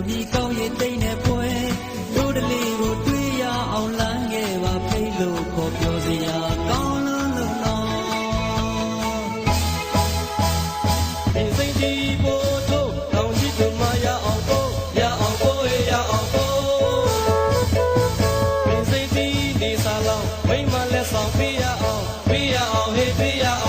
ညီကောင်းရဲ့တိတ်နဲ့ပွဲတို့တလေးကိုတွေးရအောင်လမ်းခဲ့ပါဖိတ်လို့ခေါ်ပြောစရာကောင်းလို့နော်ဒီစိတ်ဒီပို့ထုတ်တောင်းကြီးတို့မရအောင်ကိုရအောင်ကိုရအောင်ကိုဒီစိတ်ဒီနေစားလောင်းမိမလက်ဆောင်ပေးရအောင်ဟေးပေးရအောင်